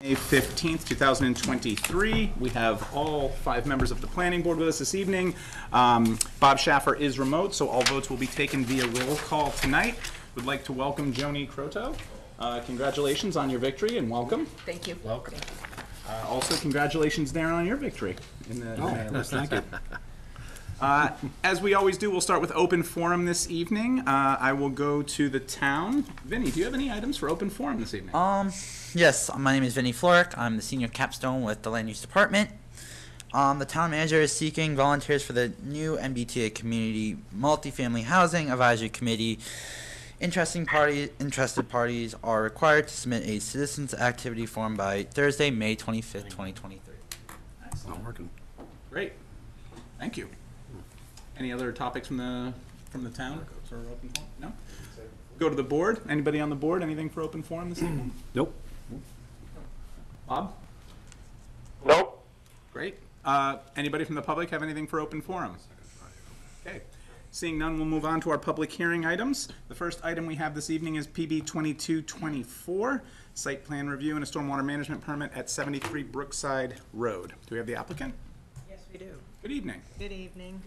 May 15th, 2023. We have all 5 members of the planning board with us this evening. Bob Schaffer is remote, so all votes will be taken via roll call tonight. Would like to welcome Joni Croteau. Congratulations on your victory and welcome. Thank you. Welcome. Also, congratulations, Darren, on your victory. Thank you. As we always do, we'll start with open forum this evening. I will go to the town. Vinny, do you have any items for open forum this evening? Yes, my name is Vinny Florick. I'm the senior capstone with the land use department. The town manager is seeking volunteers for the new MBTA community multifamily housing advisory committee. Interested parties are required to submit a citizens activity form by Thursday, May 25th, 2023. Excellent. Not working. Great. Thank you. Any other topics from the town for open forum? No? Go to the board. Anybody on the board? Anything for open forum this evening? Nope. Bob? Nope. Great. Anybody from the public have anything for open forum? Okay. Seeing none, we'll move on to our public hearing items. The first item we have this evening is PB 2224, site plan review and a stormwater management permit at 73 Brookside Road. Do we have the applicant? Yes, we do. Good evening. Good evening.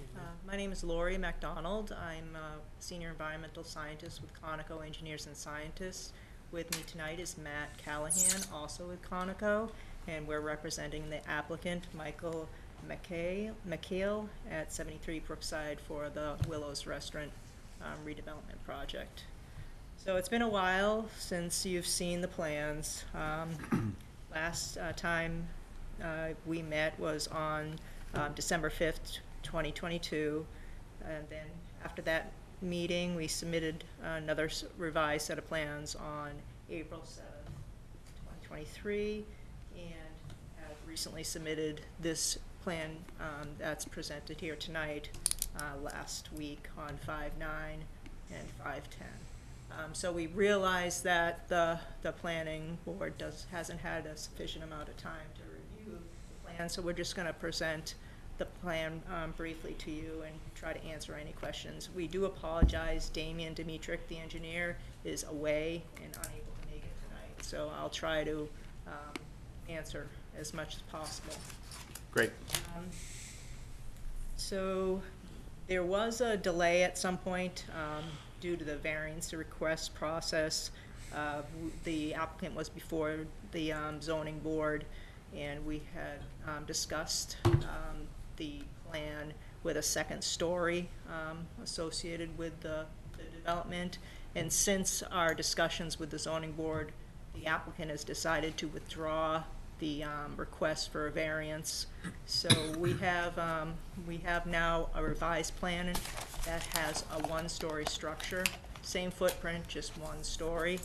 My name is Lori MacDonald. I'm a senior environmental scientist with Conoco Engineers and Scientists. With me tonight is Matt Callahan, also with Conoco, and we're representing the applicant, Michael McHale, at 73 Brookside for the Willows Restaurant redevelopment project. So it's been a while since you've seen the plans. Last time we met was on December 5th, 2022, and then after that meeting we submitted another revised set of plans on April 7th, 2023, and have recently submitted this plan that's presented here tonight last week on 5/9 and 5/10. So we realize that the planning board hasn't had a sufficient amount of time to review the plan, so we're just going to present the plan briefly to you and try to answer any questions. We do apologize. Damian Dimitrick, the engineer, is away and unable to make it tonight, so I'll try to answer as much as possible. Great. So there was a delay at some point due to the variance request process. The applicant was before the zoning board, and we had discussed the plan with a second story associated with the development. And since our discussions with the zoning board, the applicant has decided to withdraw the request for a variance. So we have now a revised plan that has a 1-story structure, same footprint, just 1 story.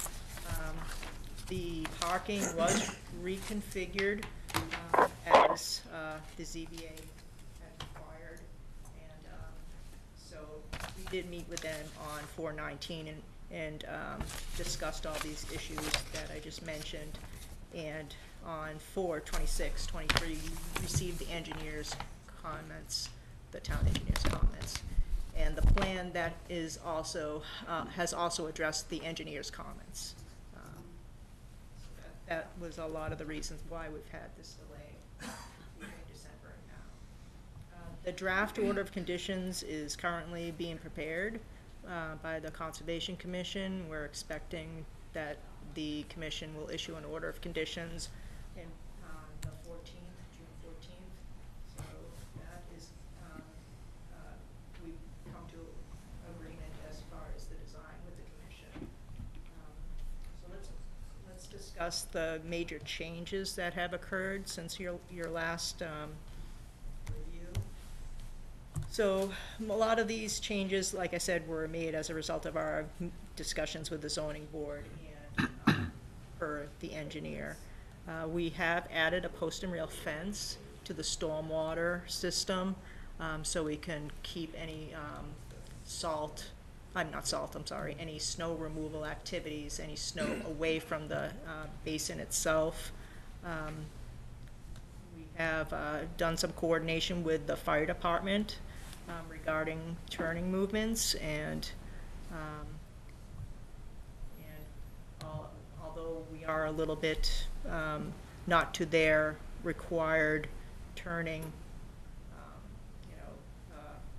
The parking was reconfigured as the ZBA had required, and so we did meet with them on 4/19 and discussed all these issues that I just mentioned. And on 4/26/23, we received the engineer's comments, the town engineer's comments, and the plan that is also has also addressed the engineer's comments. That was a lot of the reasons why we've had this delay between December and now. The draft order of conditions is currently being prepared by the Conservation Commission. We're expecting that the commission will issue an order of conditions in the 14th, June 14th. So that is, we've come to agreement as far as the design with the commission. So let's discuss the major changes that have occurred since your last review. So a lot of these changes, like I said, were made as a result of our discussions with the zoning board and per the engineer. We have added a post and rail fence to the stormwater system, so we can keep any any snow removal activities, any snow away from the basin itself. We have done some coordination with the fire department regarding turning movements, and although we are a little bit not to their required turning, you know,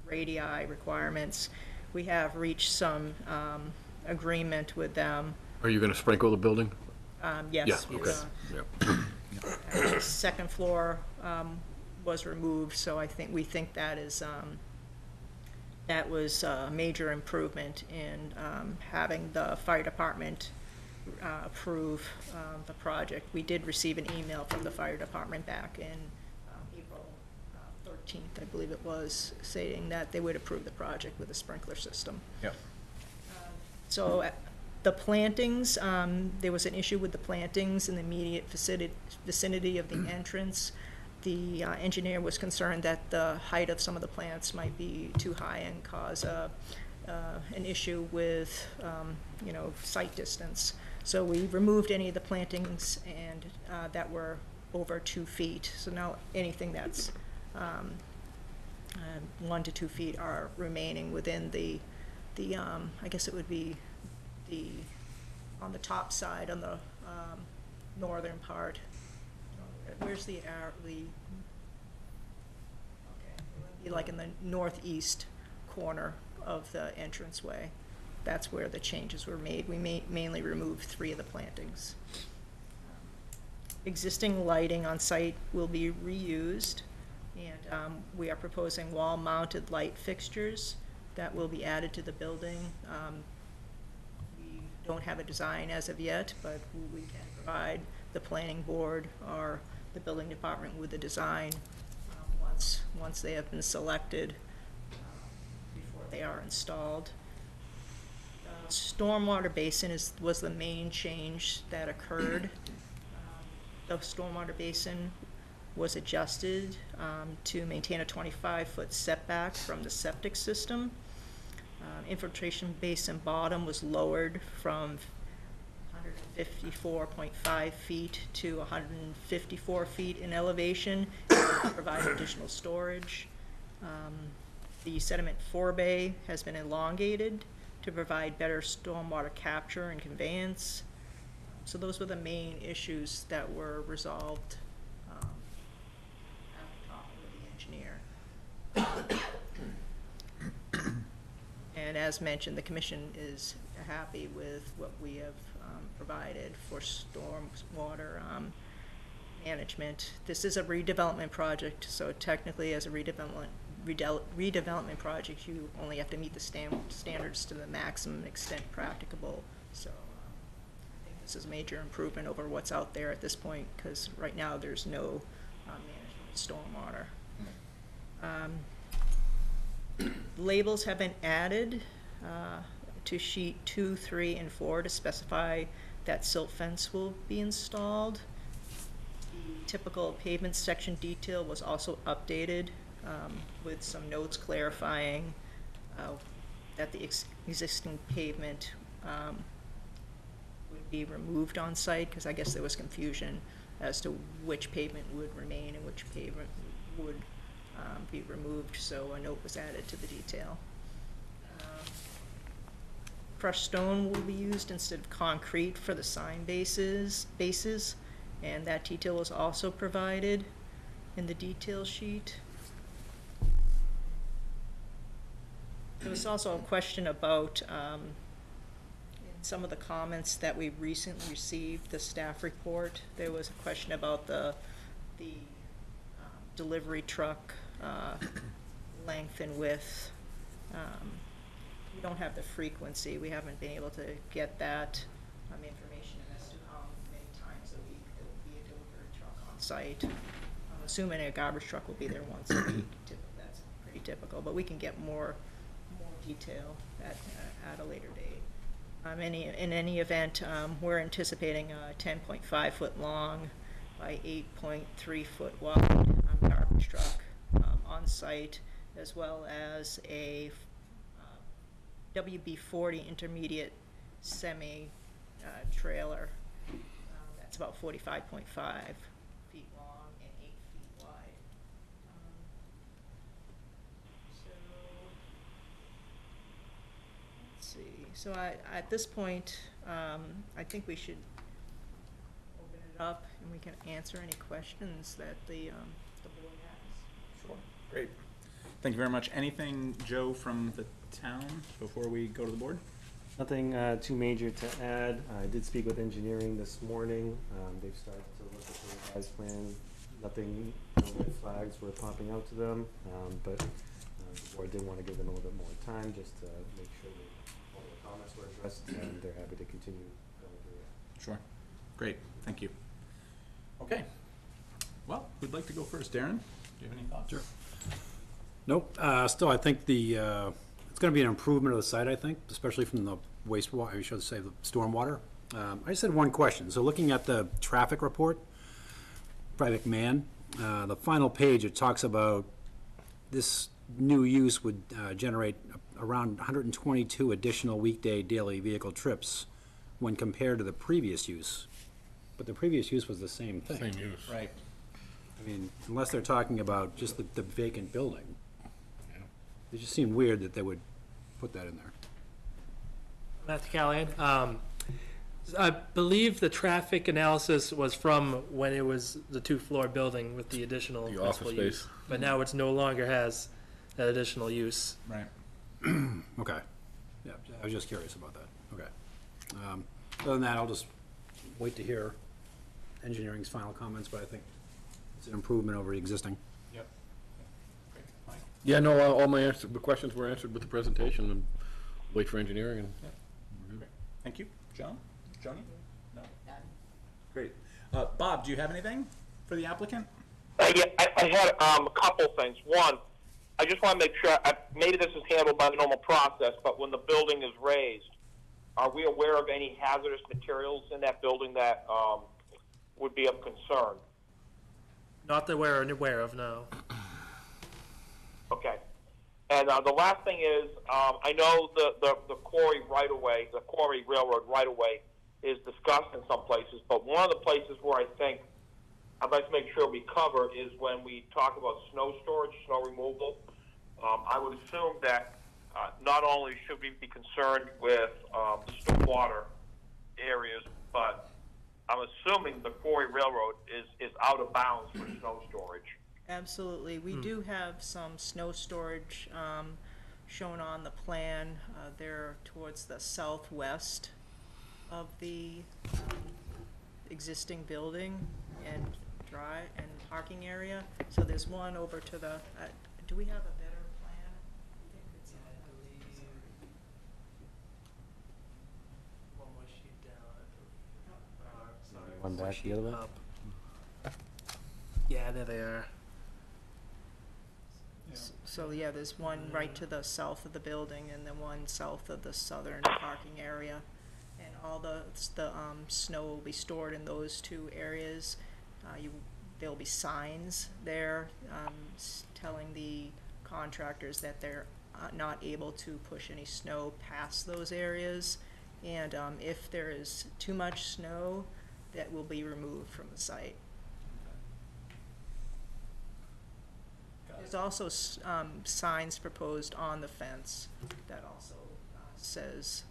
radii requirements. We have reached some agreement with them. Are you gonna sprinkle the building? Yes. Yeah, okay. Yep. The second floor was removed, so we think that is, that was a major improvement in having the fire department approve the project. We did receive an email from the fire department back in April 13th, I believe it was, saying that they would approve the project with a sprinkler system. Yep. So the plantings, there was an issue with the plantings in the immediate vicinity of the entrance. The engineer was concerned that the height of some of the plants might be too high and cause an issue with, you know, sight distance. So we removed any of the plantings and that were over 2 feet. So now anything that's 1 to 2 feet are remaining within the I guess it would be on the top side, on the northern part. Where's the arrow? Okay, it would be like in the northeast corner of the entranceway. That's where the changes were made. We mainly removed 3 of the plantings. Existing lighting on site will be reused, and we are proposing wall-mounted light fixtures that will be added to the building. We don't have a design as of yet, but we can provide the planning board or the building department with the design once they have been selected before they are installed. Stormwater basin was the main change that occurred. The stormwater basin was adjusted to maintain a 25-foot setback from the septic system. Infiltration basin bottom was lowered from 154.5 feet to 154 feet in elevation to provide additional storage. The sediment forebay has been elongated to provide better stormwater capture and conveyance. So those were the main issues that were resolved after talking with the engineer. And as mentioned, the commission is happy with what we have provided for stormwater management. This is a redevelopment project, so technically as a redevelopment project, you only have to meet the standards to the maximum extent practicable. So I think this is a major improvement over what's out there at this point, because right now there's no management of stormwater. Labels have been added to sheet 2, 3, and 4 to specify that silt fence will be installed. The typical pavement section detail was also updated with some notes clarifying that the existing pavement would be removed on site, because I guess there was confusion as to which pavement would remain and which pavement would be removed, so a note was added to the detail. Crushed stone will be used instead of concrete for the sign bases, and that detail was also provided in the detail sheet. There was also a question about in some of the comments that we recently received, the staff report. There was a question about the delivery truck length and width. We don't have the frequency. We haven't been able to get that information as to how many times a week there will be a delivery truck on site. I'm assuming a garbage truck will be there once a week. That's pretty typical, but we can get more detail at a later date. In any event, we're anticipating a 10.5 foot long by 8.3 foot wide garbage truck on site, as well as a WB-40 intermediate semi trailer that's about 45.5 feet long and 8 feet wide. Let's see. So at this point, I think we should open it it up and we can answer any questions that the board has. Sure. Great. Thank you very much. Anything, Joe, from the town before we go to the board? Nothing too major to add. I did speak with engineering this morning. They've started to look at the revised plan. Nothing, no red flags were popping out to them, but the board did want to give them a little bit more time just to make sure that all the comments were addressed, and they're happy to continue going through it. Sure. Great. Thank you. Okay. Well, who'd like to go first? Darren, do you have any thoughts? Sure. Nope, still, I think it's gonna be an improvement of the site, I think, especially from the wastewater, I should say, the stormwater. I just had one question. So looking at the traffic report by McMahon, the final page, it talks about this new use would generate around 122 additional weekday daily vehicle trips when compared to the previous use. But the previous use was the same thing. Same use. Right. I mean, unless they're talking about just the vacant building. It just seemed weird that they would put that in there. Matthew Callahan. I believe the traffic analysis was from when it was the two-floor building with the additional The principal office use. space. But now it's no longer has that additional use. Right. Okay. Yeah, I was just curious about that. Okay. Other than that, I'll just wait to hear engineering's final comments, but I think it's an improvement over the existing. Yep. Great. Mike? Yeah, no, all my the questions were answered with the presentation, and wait for engineering. And Great. Thank you. John? Joni? No? Great. Bob, do you have anything for the applicant? Yeah, I had a couple things. One, I just want to make sure, maybe this is handled by the normal process, but when the building is raised, are we aware of any hazardous materials in that building that would be of concern? Not that we're aware of, no. Okay. And the last thing is, I know the quarry right-of-way, the quarry railroad right-of-way is discussed in some places, but one of the places where I think I'd like to make sure we cover is when we talk about snow storage, snow removal. I would assume that not only should we be concerned with the stormwater areas, but I'm assuming the quarry railroad is out of bounds for snow storage. Absolutely. We do have some snow storage shown on the plan. They're towards the southwest of the existing building and parking area. So there's one over to the, do we have a better plan? I think it's One more sheet down. Sorry. One back, the other one? Up. Yeah, there they are. So yeah, there's one right to the south of the building and then one south of the southern parking area. And all the snow will be stored in those two areas. There'll be signs there telling the contractors that they're not able to push any snow past those areas. And if there is too much snow, that will be removed from the site. There's also signs proposed on the fence that also says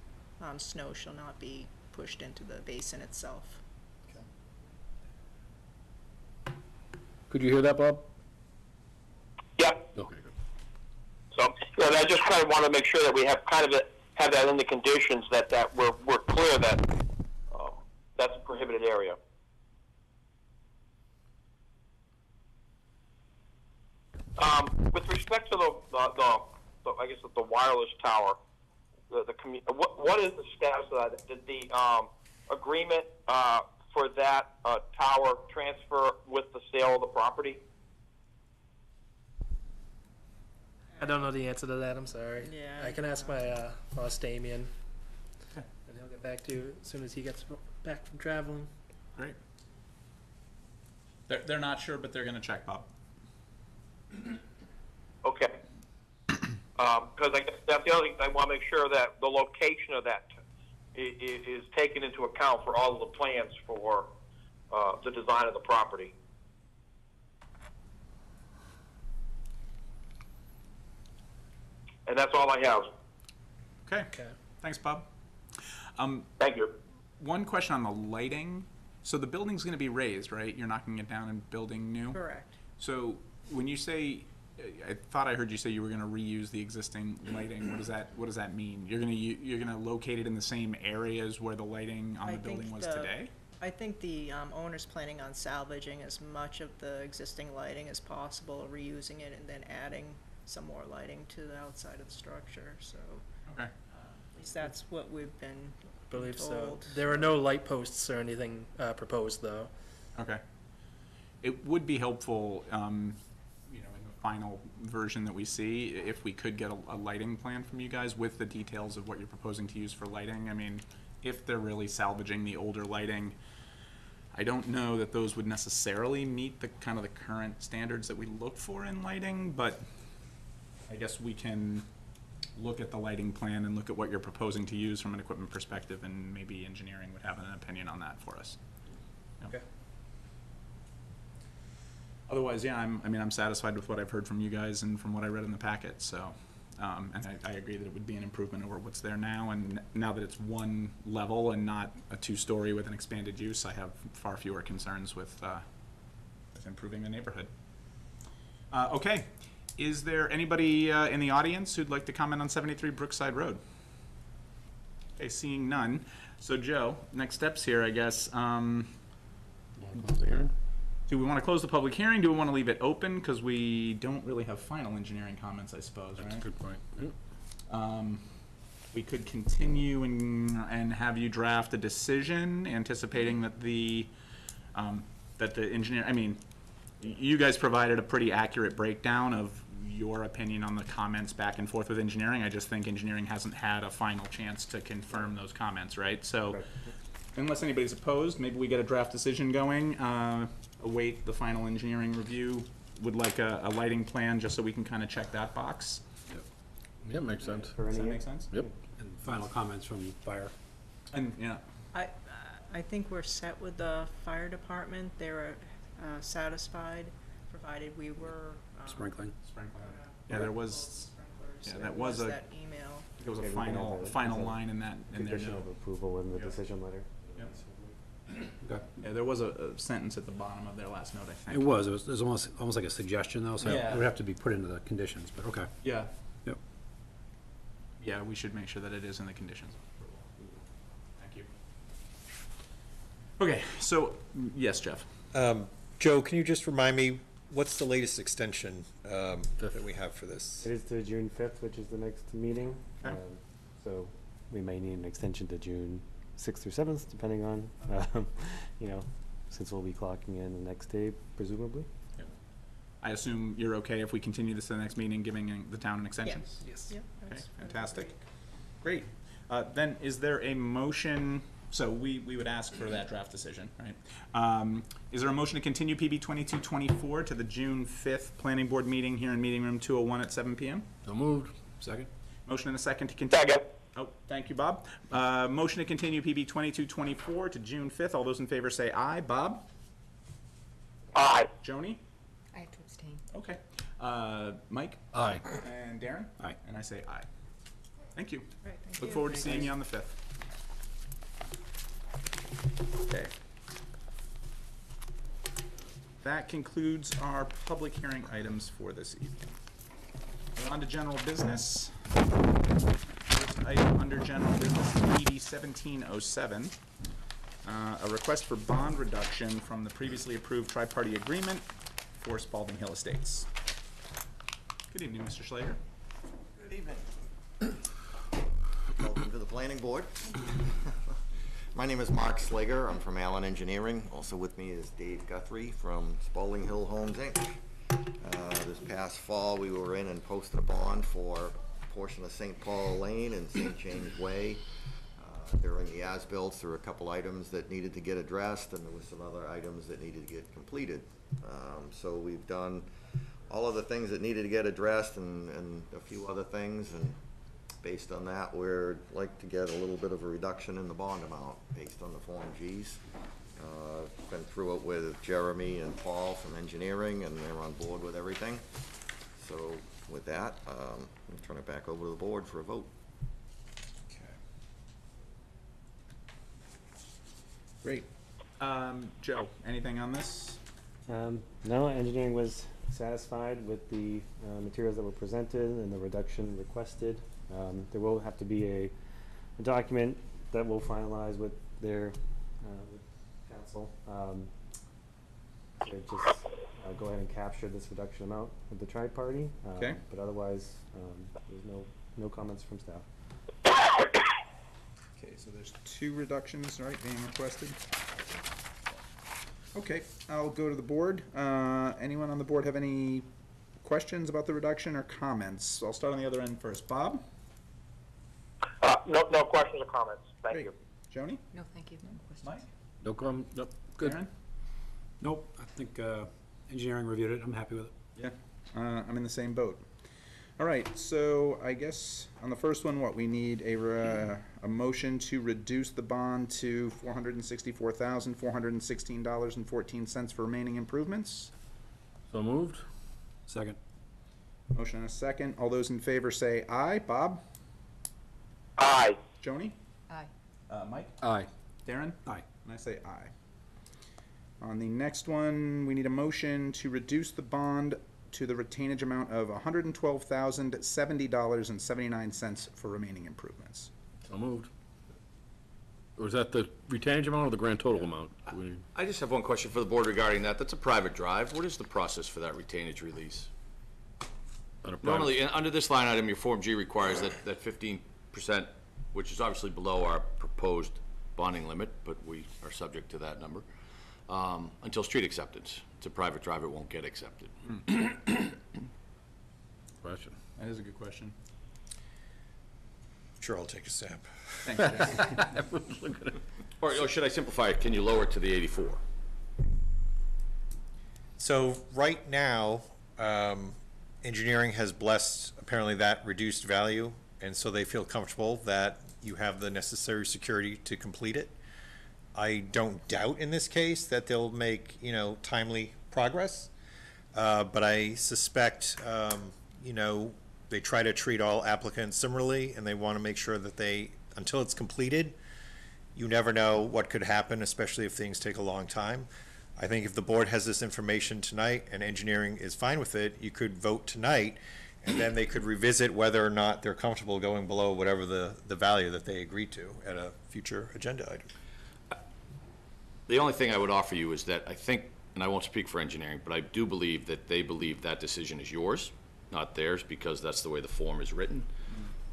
snow shall not be pushed into the basin itself. could you hear that, Bob? Yeah. Okay, good. So yeah, I just kind of want to make sure that we have have that in the conditions that we're clear that that's a prohibited area. With respect to the I guess the wireless tower, what is the status of that? Did the agreement for that tower transfer with the sale of the property? I don't know the answer to that, I'm sorry. Yeah, I can ask my boss Damien. Okay. And he'll get back to you as soon as he gets back from traveling. Great. They're not sure, but they're going to check, Bob. Okay. Because I guess that's the other thing. I want to make sure that the location of that is taken into account for all of the plans for the design of the property. And that's all I have. Okay. Okay. Thanks, Bob. Thank you. One question on the lighting. So the building's gonna be raised, right? You're knocking it down and building new? Correct. So when you say, I thought I heard you say you were gonna reuse the existing lighting, what does that mean? You're gonna locate it in the same areas where the lighting on I the building think was the- today? I think the owner's planning on salvaging as much of the existing lighting as possible, reusing it, and then adding some more lighting to the outside of the structure, so Okay. at least that's what we've been Believe so. told. There are no light posts or anything proposed, though. Okay. It would be helpful, in the final version that we see, if we could get a lighting plan from you guys with the details of what you're proposing to use for lighting. I mean, if they're really salvaging the older lighting, I don't know that those would necessarily meet the kind of the current standards that we look for in lighting, but I guess we can look at the lighting plan and look at what you're proposing to use from an equipment perspective, and maybe engineering would have an opinion on that for us. Yeah. Okay. Otherwise, yeah, I'm satisfied with what I've heard from you guys and from what I read in the packet, so, and I agree that it would be an improvement over what's there now, and now that it's one level and not a two-story with an expanded use, I have far fewer concerns with improving the neighborhood. Okay, is there anybody in the audience who'd like to comment on 73 Brookside Road? Okay, seeing none. So Joe, next steps here, I guess. Do we want to close the public hearing? Do we want to leave it open? Because we don't really have final engineering comments, I suppose, That's a right? good point. Yeah. We could continue and have you draft a decision, anticipating that the engineer, you guys provided a pretty accurate breakdown of your opinion on the comments back and forth with engineering. I just think engineering hasn't had a final chance to confirm those comments, right? So, Right. unless anybody's opposed, maybe we get a draft decision going, await the final engineering review, would like a lighting plan, just so we can kind of check that box. Yeah, makes sense. For Does that any- make sense? Yep. And final comments from fire. And, yeah, I think we're set with the fire department. They were satisfied, provided we were. Sprinkling. yeah, there was, Sprinklers. yeah, that was There a- that email. there was a Yeah, we can final, have a- final as a line in that, in there. Condition of approval in the Yeah. decision letter. Okay. Yeah, there was a sentence at the bottom of their last note, I think. It was almost like a suggestion though, so Yeah. it would have to be put into the conditions, but okay. Yeah. Yep. Yeah, we should make sure that it is in the conditions. Thank you. Okay, so, yes, Jeff. Joe, can you just remind me, what's the latest extension that we have for this? It is to June 5th, which is the next meeting. Okay. So we may need an extension to June 6th or 7th, depending on, since we'll be clocking in the next day, presumably. I assume you're okay if we continue this to the next meeting, giving the town an extension? Yes. Yep, Okay, that's fantastic. Great. Then, is there a motion, so we would ask for that draft decision, right? Is there a motion to continue PB 2224 to the June 5th Planning Board meeting here in Meeting Room 201 at 7 PM? So moved. Second? Motion and a second to continue. Second. Oh, thank you, Bob. Motion to continue PB 2224 to June 5th. All those in favor say aye. Bob? Aye. Joni? I have to abstain. Okay. Mike? Aye. And Darren? Aye. And I say aye. Thank you. Right, thank Look you. forward to seeing you on the 5th. Okay. That concludes our public hearing items for this evening. We're on to general business. First item under general business is PB 1707. A request for bond reduction from the previously approved tri-party agreement for Spalding Hill Estates. Good evening, Mr. Schlager. Good evening. Welcome to the planning board. My name is Mark Slager. I'm from Allen Engineering. Also with me is Dave Guthrie from Spalding Hill Homes, Inc. This past fall, we were in and posted a bond for a portion of St. Paul Lane and St. James Way. During the as-built, there were a couple items that needed to get addressed, and there were some other items that needed to get completed. So we've done all of the things that needed to get addressed and a few other things, and based on that, we'd like to get a little bit of a reduction in the bond amount based on the Form Gs. Been through it with Jeremy and Paul from engineering, and they're on board with everything. So with that, I'll turn it back over to the board for a vote. Great. Joe, anything on this? No, engineering was satisfied with the materials that were presented and the reduction requested. There will have to be a document that we'll finalize with their with council. To just go ahead and capture this reduction amount with the tri-party. Okay. But otherwise, there's no comments from staff. Okay, so there's 2 reductions, right, being requested? Okay, I'll go to the board. Anyone on the board have any questions about the reduction or comments? I'll start on the other end first. Bob? No questions or comments. Thank Great. you. Joni? No, thank you. Mike? No comment, nope, good. Aaron? Nope, I think engineering reviewed it, I'm happy with it. Yeah, I'm in the same boat. All right, so I guess on the first one, what, we need a motion to reduce the bond to $464,416.14 for remaining improvements. So moved? Second. Motion and a second. All those in favor say aye. Bob? Aye. Joni? Aye. Mike? Aye. Darren? Aye. And I say aye. On the next one, we need a motion to reduce the bond to the retainage amount of $112,070.79 for remaining improvements. So moved. Or is that the retainage amount or the grand total amount? I just have one question for the board regarding that. That's a private drive. What is the process for that retainage release? Normally, under this line item, your Form G requires that 15%, which is obviously below our proposed bonding limit, but we are subject to that number, until street acceptance. It's a private drive, it won't get accepted. Question. That is a good question. Sure, I'll take a stab. Thank you, Jack. Or should I simplify it? Can you lower it to the 84? So right now, engineering has blessed apparently that reduced value, and so they feel comfortable that you have the necessary security to complete it. I don't doubt in this case that they'll make, timely progress, but I suspect, they try to treat all applicants similarly, and they want to make sure that until it's completed, you never know what could happen, especially if things take a long time. I think if the board has this information tonight and engineering is fine with it, you could vote tonight, and then they could revisit whether or not they're comfortable going below whatever the value that they agreed to at a future agenda item. The only thing I would offer you is that I think, and I won't speak for engineering, but I do believe that they believe that decision is yours, not theirs, because that's the way the form is written.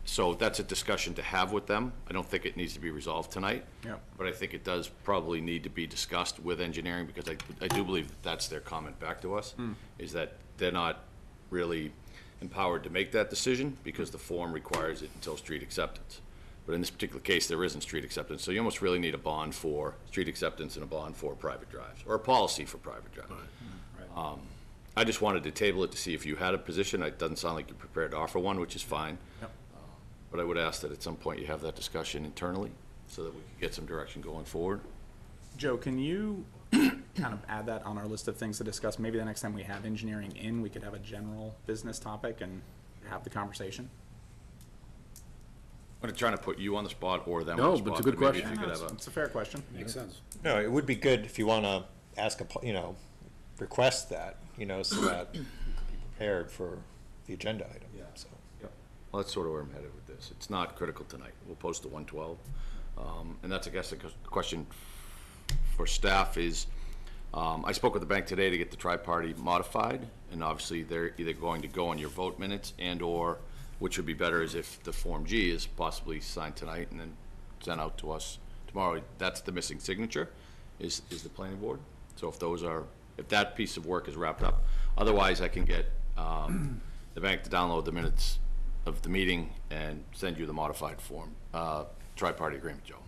So that's a discussion to have with them. I don't think it needs to be resolved tonight. Yep. But I think it does probably need to be discussed with engineering, because I do believe that that's their comment back to us, is that they're not really empowered to make that decision because the form requires it until street acceptance. But in this particular case, there isn't street acceptance, so you almost really need a bond for street acceptance and a bond for private drives, or a policy for private drives. I just wanted to table it to see if you had a position. It doesn't sound like you're prepared to offer one, which is fine. Yep. But I would ask that at some point you have that discussion internally so that we can get some direction going forward. Joe, can you kind of add that on our list of things to discuss? Maybe the next time we have engineering in, we could have a general business topic and have the conversation. I'm not trying to put you on the spot or them No, on the spot. but it's a good maybe if question. you could have It's a fair question. Makes sense. No, it would be good if you want to ask request that, so that you could be prepared for the agenda item, so. Well, that's sort of where I'm headed with this. It's not critical tonight. We'll post the 112. And that's, I guess, the question for staff is, I spoke with the bank today to get the tri-party modified, and obviously they're either going to go on your vote minutes and/or, which would be better is if the Form G is possibly signed tonight and then sent out to us tomorrow. That's the missing signature, is the planning board. So if that piece of work is wrapped up, otherwise I can get the bank to download the minutes of the meeting and send you the modified form, tri-party agreement, Joe.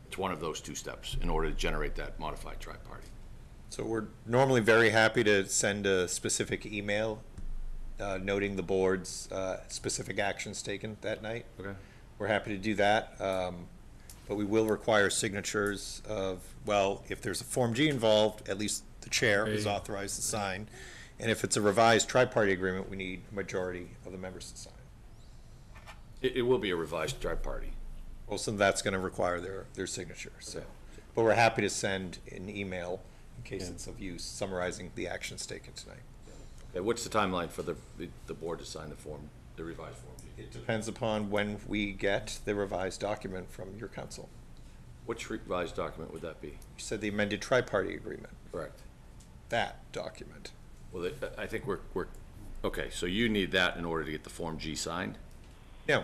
It's one of those 2 steps in order to generate that modified tri-party. So we're normally very happy to send a specific email noting the board's specific actions taken that night. Okay. We're happy to do that, but we will require signatures of, if there's a Form G involved, at least the chair is authorized to sign. And if it's a revised tri-party agreement, we need a majority of the members to sign. It will be a revised tri-party. Well, so that's going to require their signature, so. But we're happy to send an email in case it's of use, summarizing the actions taken tonight. Okay, what's the timeline for the board to sign the form, the revised Form G? It depends upon when we get the revised document from your council. Which revised document would that be? You said the amended tri-party agreement, Correct. that document. Well, I think we're, okay, so you need that in order to get the Form G signed? No,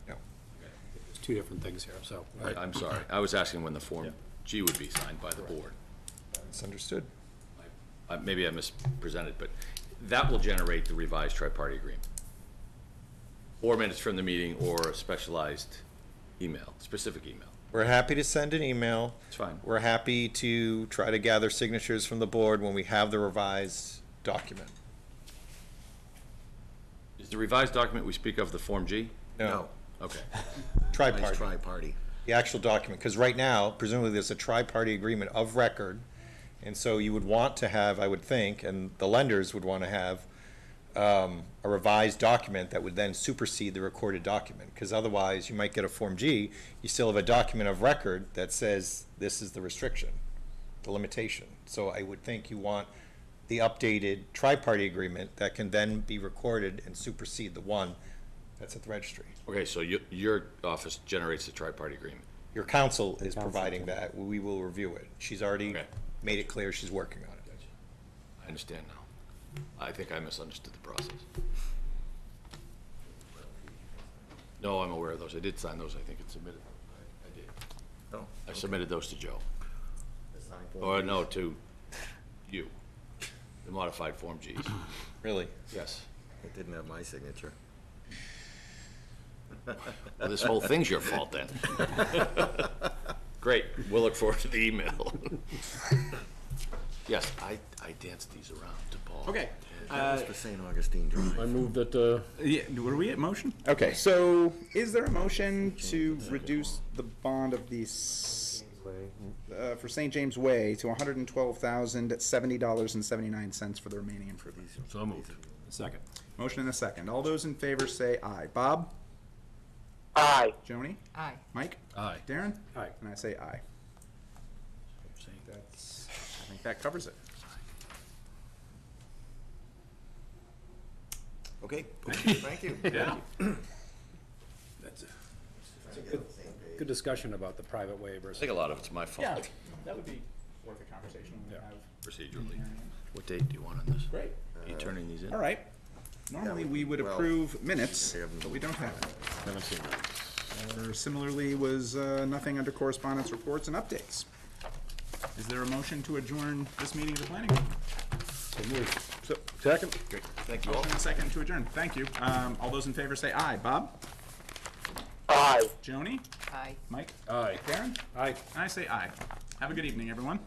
There's two different things here, so. I'm sorry, I was asking when the Form G would be signed by the board. that's understood. Maybe I mispresented, but that will generate the revised tri-party agreement. Or minutes from the meeting, or a specialized email, specific email. We're happy to send an email. It's fine. We're happy to try to gather signatures from the board when we have the revised document. Is the revised document we speak of the Form G? No, Okay. tri-party, Tri-party. the actual document, because right now, presumably there's a tri-party agreement of record, and so you would want to have, I would think, and the lenders would want to have, a revised document that would then supersede the recorded document, because otherwise you might get a Form G, you still have a document of record that says this is the restriction, the limitation. So I would think you want the updated tri-party agreement that can then be recorded and supersede the one that's at the registry. Okay, so your office generates the tri-party agreement. Your counsel is counsel providing can. that, we will review it. She's already Okay. made it clear she's working on it. I understand now. I think I misunderstood the process. No, I'm aware of those. I did sign those. I think it's submitted. I did. Oh, I submitted those to Joe. the signed Form Or Gs. no, to you. The modified Form Gs. Really? Yes. It didn't have my signature. Well, this whole thing's your fault then. Great. We'll look forward to the email. Yes, I danced these around to Paul. Okay. That was for St. Augustine Drive. I move that, Yeah, were we at motion? Okay, so is there a motion to reduce the bond of these, for St. James Way to $112,070.79 for the remaining improvements? so moved. Second. Motion and a second. All those in favor say aye. Bob? Aye. Joni? Aye. Mike? Aye. Darren? Aye. And I say aye. That's, I think that covers it. Okay, thank you. Yeah. That's good discussion about the private way I versus. think a lot of it's my fault. Yeah, that would be worth a conversation when we Yeah. have. Procedurally. What date do you want on this? Great. Are you turning these in? All right. Normally, we would well, approve minutes, I haven't- but we don't have it. Haven't seen that. There similarly was nothing under correspondence, reports, and updates. Is there a motion to adjourn this meeting of the planning board? So, second? Great. Thank you all. Motion and a second to adjourn. Thank you. All those in favor say aye. Bob? Aye. Joni? Aye. Mike? Aye. Darren? Aye. And I say aye. Have a good evening, everyone.